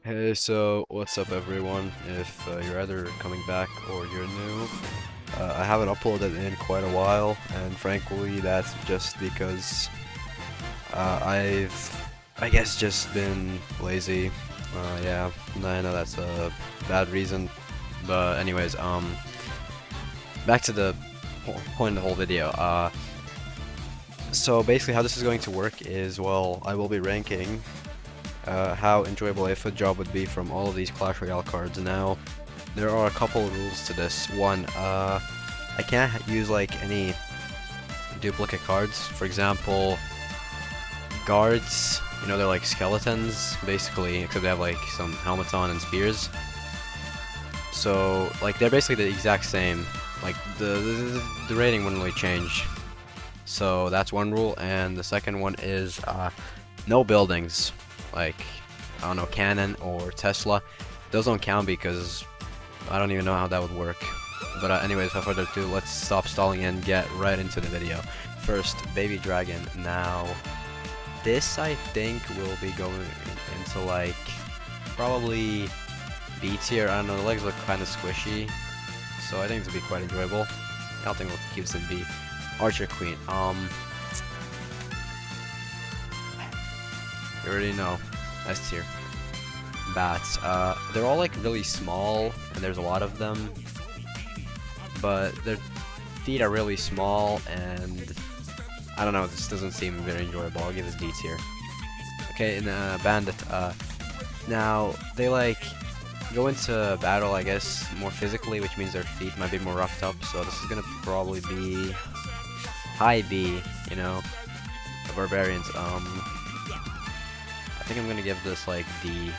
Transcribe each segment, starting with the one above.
Hey, so what's up everyone? If you're either coming back or you're new, I haven't uploaded in quite a while, and frankly, that's just because I guess, just been lazy. Yeah, I know that's a bad reason, but anyways, back to the point of the whole video. So basically, how this is going to work is, well, I will be ranking how enjoyable a foot job would be from all of these Clash Royale cards. Now, there are a couple of rules to this. One, I can't use like any duplicate cards. For example, guards, they're like skeletons, basically, except they have like some helmets on and spears. So, like, they're basically the exact same. Like, the rating wouldn't really change. So, that's one rule, and the second one is, no buildings. Like, I don't know, Cannon or Tesla. Those don't count because I don't even know how that would work. But anyways, without further ado, let's stop stalling and get right into the video. First, Baby Dragon. Now, this I think will be going into like probably B tier. I don't know, the legs look kind of squishy, so I think this will be quite enjoyable. I don't think we'll keep this in B. Archer Queen. You already know. S tier. Bats. They're all like really small, and there's a lot of them, but their feet are really small, and I don't know, this doesn't seem very enjoyable. I'll give this D tier. Okay, and Bandit. Now, they like go into battle, I guess, more physically, which means their feet might be more roughed up, so this is gonna probably be high B, the Barbarians. I think I'm gonna give this like D.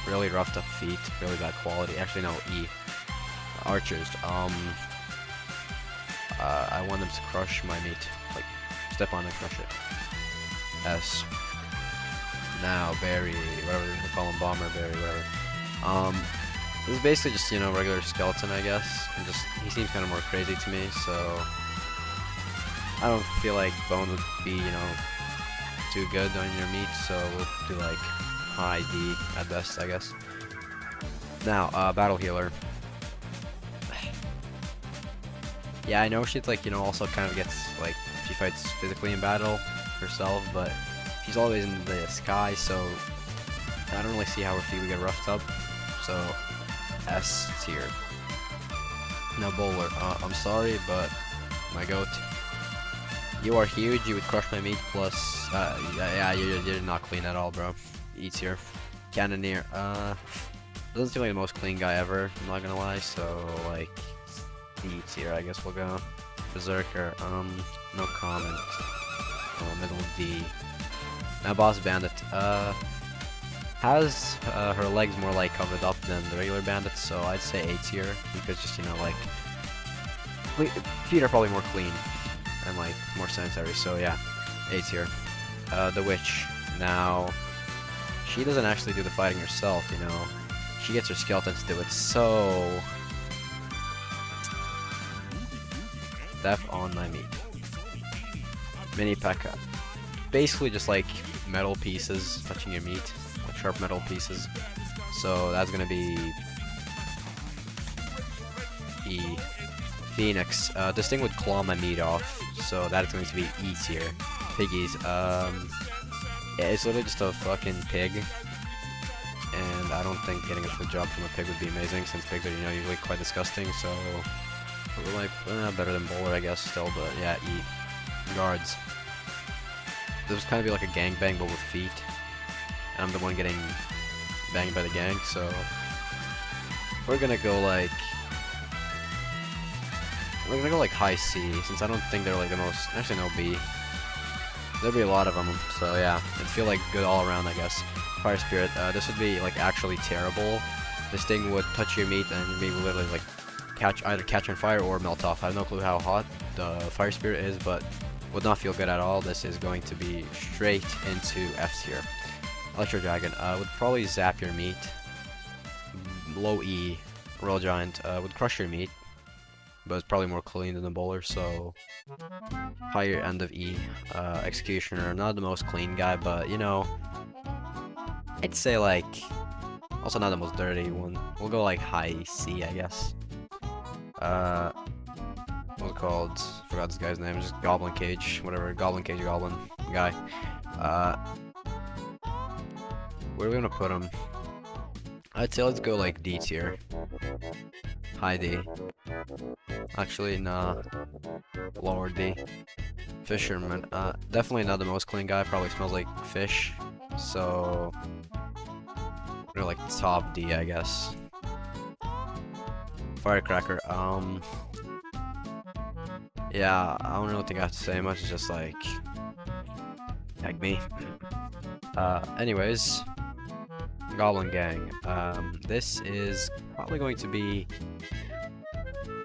Really roughed up feet, really bad quality. Actually, no, E. Archers. I want them to crush my meat. Like, step on and crush it. S. Now, Barry, whatever they call him, Bomber, Barry, whatever. This is basically just, regular skeleton, I guess. And just, he seems kind of more crazy to me, so I don't feel like Bone would be, too good on your meat, so we'll do like high D at best, I guess. Now, Battle Healer. Yeah, I know she's like, also kind of gets, like, she fights physically in battle herself, but she's always in the sky, so I don't really see how her feet would get roughed up, so S tier. Now, Bowler. I'm sorry, but my goat. You are huge, you would crush my meat, plus, yeah, you're not clean at all, bro. E tier. Cannoneer. Doesn't seem like the most clean guy ever, I'm not gonna lie, so, like, D tier, I guess we'll go. Berserker, no comment. Middle D. Now, Boss Bandit, has, her legs more, like, covered up than the regular bandit, so I'd say A tier, because just, like, feet are probably more clean, and, like, more sanitary, so yeah, A tier. The Witch. Now, she doesn't actually do the fighting herself, she gets her skeletons to do it, so Death on my meat. Mini P.E.K.K.A. Basically just like metal pieces touching your meat, like sharp metal pieces. So that's gonna be E. Phoenix. This thing would claw my meat off, so that's going to be E tier. Piggies. Yeah, it's literally just a fucking pig, and I don't think getting a foot job from a pig would be amazing, since pigs are, usually quite disgusting, so we're like, better than Bowler, I guess, still, but yeah, E. Guards. This would kind of be like a gangbang, but with feet, and I'm the one getting banged by the gang, so we're gonna go like, high C, since I don't think they're like the most, actually no, B. There'll be a lot of them, so yeah, it'd feel like good all around, I guess. Fire Spirit, this would be like actually terrible. This thing would touch your meat and your meat would literally like either catch on fire or melt off. I have no clue how hot the Fire Spirit is, but would not feel good at all. This is going to be straight into F tier. Electro Dragon, would probably zap your meat. Low E. Royal Giant, would crush your meat, but it's probably more clean than the Bowler, so higher end of E. Executioner, not the most clean guy, but I'd say like Also not the most dirty one. We'll go like high C, I guess. Uh, what's it called? Forgot this guy's name. Just Goblin Cage, whatever. Goblin Cage, Goblin guy. Uh, where are we gonna put him? I'd say let's go like D tier. High D. Actually, nah. Lower D. Fisherman. Definitely not the most clean guy. Probably smells like fish. So, we're like top D, I guess. Firecracker. Yeah, I don't really think I have to say much. It's just like me. Anyways, Goblin Gang. This is probably going to be,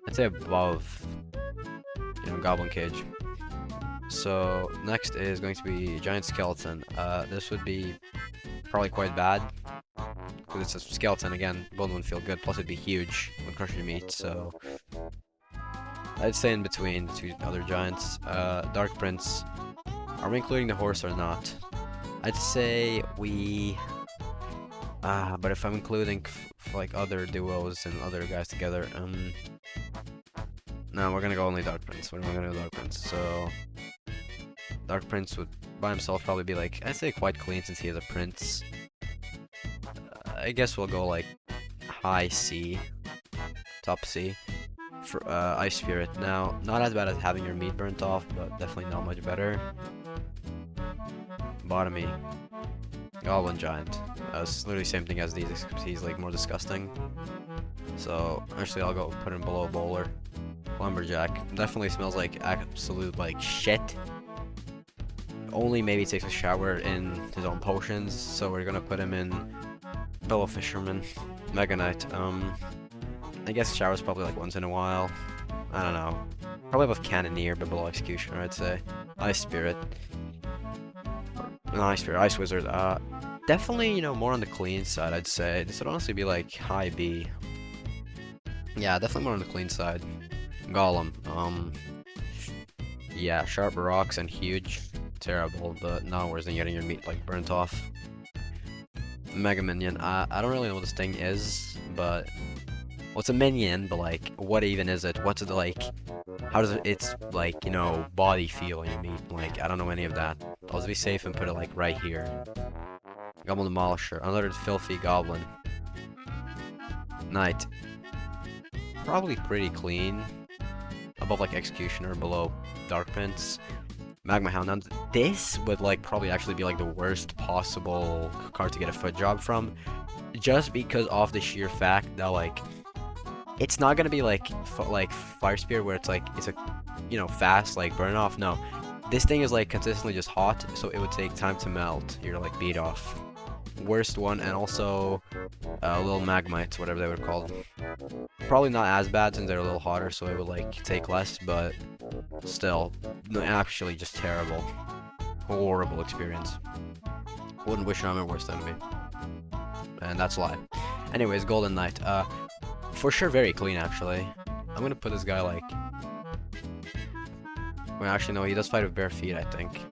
I'd say above, Goblin Cage. So next is going to be Giant Skeleton. This would be probably quite bad because it's a skeleton again. Bone wouldn't feel good. Plus it'd be huge when crushing meat. So I'd say in between the two other giants. Dark Prince. Are we including the horse or not? I'd say we. But if I'm including like other duos and other guys together, no, we're gonna go only Dark Prince. We're not gonna go Dark Prince. So Dark Prince would by himself probably be like, I'd say quite clean since he is a prince. I guess we'll go like high C, top C. For Ice Spirit. Now, not as bad as having your meat burnt off, but definitely not much better. Bottomy. Goblin Giant. It's literally the same thing as these, except he's like more disgusting. So, actually I'll go put him below Bowler. Lumberjack. Definitely smells like absolute like shit. Only maybe takes a shower in his own potions, so we're gonna put him in Fellow Fisherman. Mega Knight. I guess showers probably like once in a while. I don't know. Probably above Cannoneer, but below Executioner, I'd say. Ice Spirit. No, Ice Spirit, Ice Wizard. Definitely, more on the clean side, I'd say. This would honestly be like high B. Yeah, definitely more on the clean side. Golem. Yeah, sharp rocks and huge. Terrible, but not worse than getting your meat like burnt off. Mega Minion. I don't really know what this thing is, but well, it's a minion, but like, what even is it? What's it like? How does its like, body feel on your meat? Like, I don't know any of that. I'll just be safe and put it like right here. Goblin Demolisher, another filthy goblin. Knight. Probably pretty clean. Above like Executioner, below Dark Prince. Magma Hound. Now this would like probably actually be like the worst possible card to get a foot job from, just because of the sheer fact that like it's not gonna be like Fire Spear where it's a fast like burn off. No, this thing is like consistently just hot, so it would take time to melt your like beat off. Worst one, and also little Magmites, whatever they were called. Probably not as bad since they're a little hotter, so it would like take less, but still, no, actually just terrible. Horrible experience. Wouldn't wish it on my worst enemy. And that's a lie. Anyways, Golden Knight. For sure very clean actually. I'm gonna put this guy like... Well, actually no, he does fight with bare feet, I think.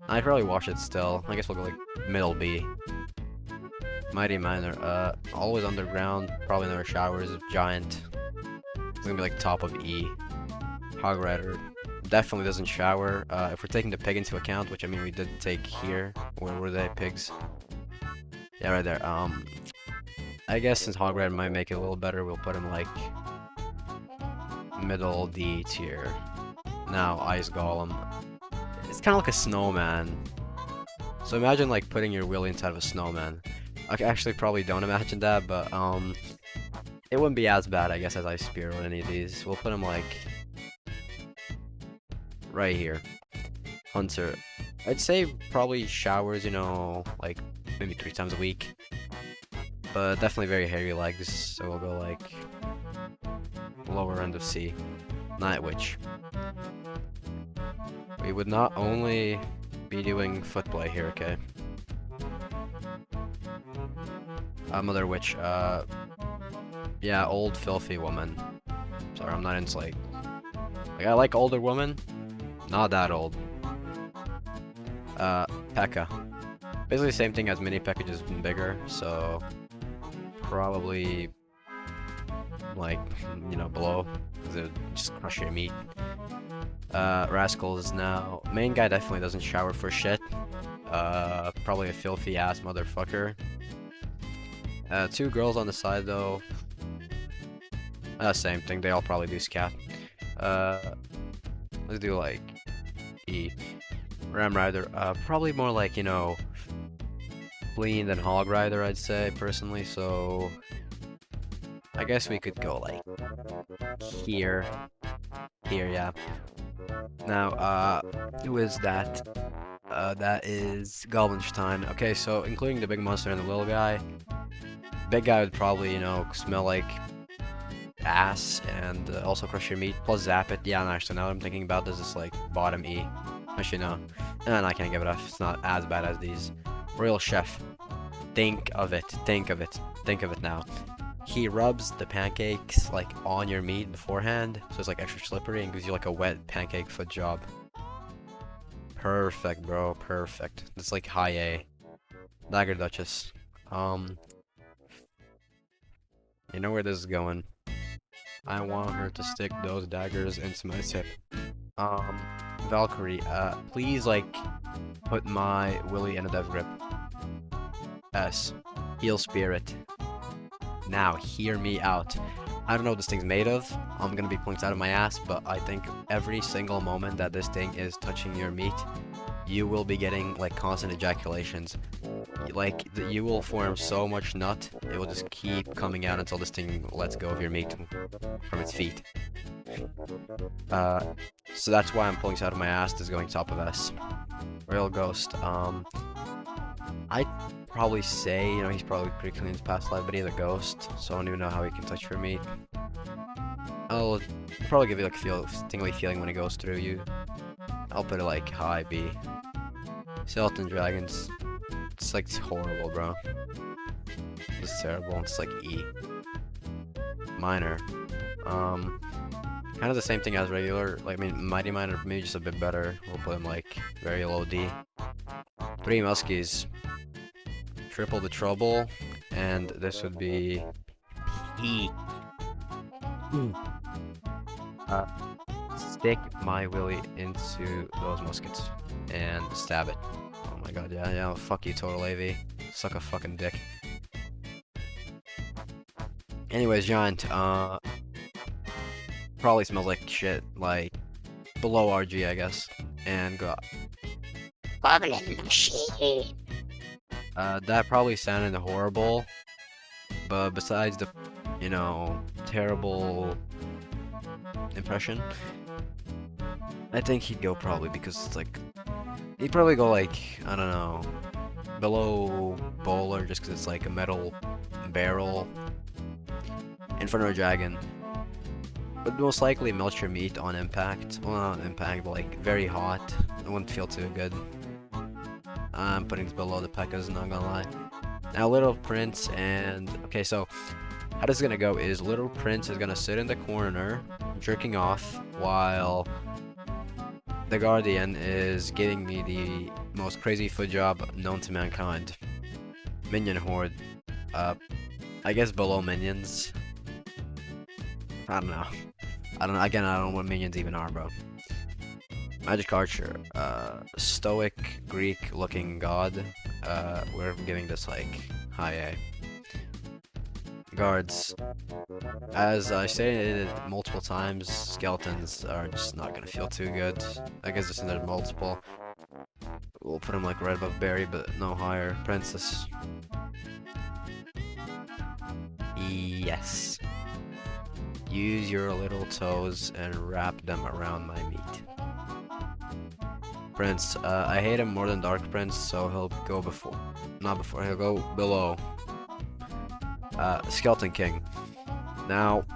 I'd probably wash it still. I guess we'll go like middle B. Mighty Miner. Always underground, probably never showers. Giant. It's gonna be like top of E. Hog Rider. Definitely doesn't shower. If we're taking the pig into account, which I mean we did take here. Where were they? Pigs. Yeah, right there. I guess since Hog Rider might make it a little better, we'll put him like middle D tier. Now Ice Golem. It's kind of like a snowman. So imagine like putting your Willy inside of a snowman. I actually probably don't imagine that, but it wouldn't be as bad, I guess, as Ice Spear or any of these. We'll put him like right here. Hunter. I'd say probably showers, like maybe 3 times a week. But definitely very hairy legs, so we'll go like lower end of C. Night Witch. We would not only be doing footplay here, okay? Mother Witch, yeah, old filthy woman. Sorry, I'm not into like I like older women, not that old. P.E.K.K.A. Basically the same thing as mini packages been bigger, so probably like, you know, below, because it would just crush your meat. Rascals now. Main guy definitely doesn't shower for shit. Probably a filthy ass motherfucker. Two girls on the side though. Same thing, they all probably do scat. Let's do like E. Ram Rider, probably more like, you know, Clean than Hog Rider, I'd say, personally, so I guess we could go like here. Here, yeah. Now, who is that? That is Goblinstein. Okay, so including the big monster and the little guy, big guy would probably, you know, smell like ass and also crush your meat, plus zap it. Yeah, and actually, now that I'm thinking about this, it's like bottom E. Actually, no. And I can't give it F. It's not as bad as these. Royal Chef. Think of it. Think of it. Think of it now. He rubs the pancakes like on your meat beforehand, so it's like extra slippery and gives you like a wet pancake foot job. Perfect, bro. Perfect. It's like high A. Dagger Duchess. You know where this is going. I want her to stick those daggers into my tip. Valkyrie, please like put my Willy in a death grip. S. Heal Spirit. Now, hear me out. I don't know what this thing's made of. I'm gonna be pulling it out of my ass, but I think every single moment that this thing is touching your meat, you will be getting like constant ejaculations. Like, you will form so much nut, it will just keep coming out until this thing lets go of your meat from its feet. So that's why I'm pulling it out of my ass. This is going top of S. Royal Ghost. I'd probably say, you know, he's probably pretty clean in his past life, but he's a ghost, so I don't even know how he can touch your meat. I'll probably give you like a tingly feeling when he goes through you. I'll put it like high B. Skeleton Dragons. It's like, it's horrible, bro. It's terrible. It's like E. Minor. Kind of the same thing as regular. Like, I mean, Mighty Minor, maybe just a bit better. We'll put him like very low D. 3 Muskies. Triple the trouble, and this would be E. Stick my Willy into those muskets and stab it. Oh my god, yeah, fuck you, Total AV. Suck a fucking dick. Anyways, Giant, probably smells like shit, like below RG, I guess, and go. That probably sounded horrible, but besides the, you know, terrible impression, I think he'd go probably because it's like, he'd probably go like, I don't know, below Bowler just because it's like a metal barrel in front of a dragon. Would most likely melt your meat on impact. Well, not on impact, but like very hot. It wouldn't feel too good. I'm putting this below the P.E.K.K.A.s, not gonna lie. Now, Little Prince and... Okay, so how this is gonna go is Little Prince is gonna sit in the corner, jerking off, while the Guardian is giving me the most crazy foot job known to mankind. Minion Horde. I guess below minions. I don't know. Again, I don't know what minions even are, bro. Magic Archer, stoic Greek looking god. We're giving this like high A. Guards. As I stated multiple times, skeletons are just not gonna feel too good. I guess since there's multiple, we'll put them like right above Barry, but no higher. Princess. Yes. Use your little toes and wrap them around my meat. Prince, I hate him more than Dark Prince, so he'll go before. Not before, he'll go below. Skeleton King. Now,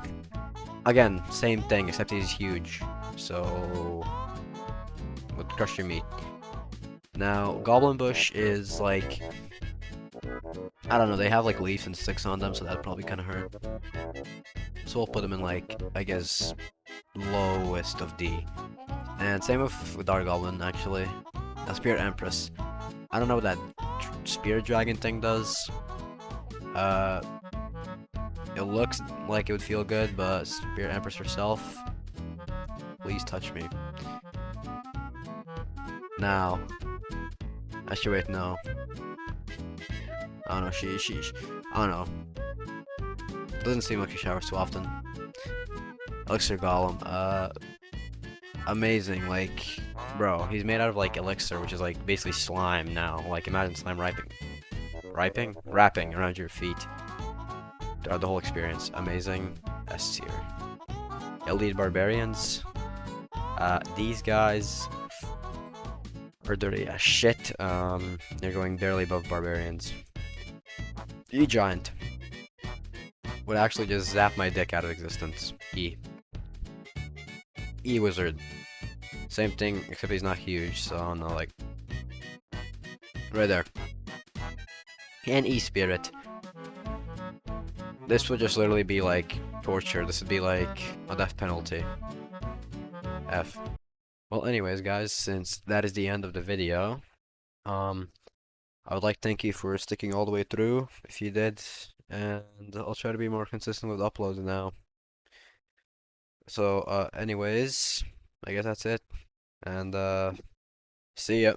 again, same thing, except he's huge, so would crush your meat. Now, Goblin Bush is like, I don't know, they have like leaves and sticks on them, so that'd probably kind of hurt. So we'll put them in like, I guess, lowest of D. And same with Dark Goblin, actually. Spirit Empress. I don't know what that Spirit Dragon thing does. Uh, it looks like it would feel good, but Spirit Empress herself, please touch me. Now, actually wait, no. I don't know, I don't know. Doesn't seem like she showers too often. Elixir Golem, amazing, like, bro, he's made out of like elixir, which is like basically slime now. Like, imagine slime wrapping around your feet. Throughout the whole experience, amazing. S tier. Elite Barbarians, these guys are dirty as shit. They're going barely above Barbarians. E Giant would actually just zap my dick out of existence. E. E Wizard. Same thing, except he's not huge, so I don't know, like, right there. And E Spirit. This would just literally be like torture. This would be like a death penalty. F. Well, anyways, guys, since that is the end of the video, I would like to thank you for sticking all the way through, if you did, and I'll try to be more consistent with uploads now. So, anyways, I guess that's it, and, see ya.